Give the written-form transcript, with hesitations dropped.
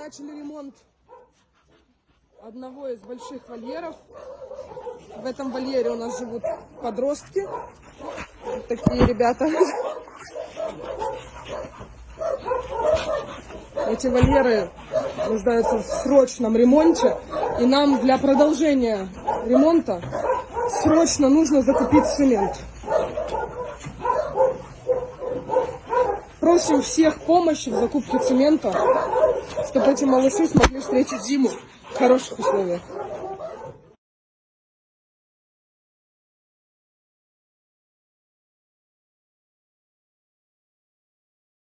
начали ремонт одного из больших вольеров. В этом вольере у нас живут подростки. Вот такие ребята. Эти вольеры нуждаются в срочном ремонте. И нам для продолжения ремонта срочно нужно закупить цемент. Просим всех помощи в закупке цемента, чтобы эти малыши смогли встретить зиму в хороших условиях.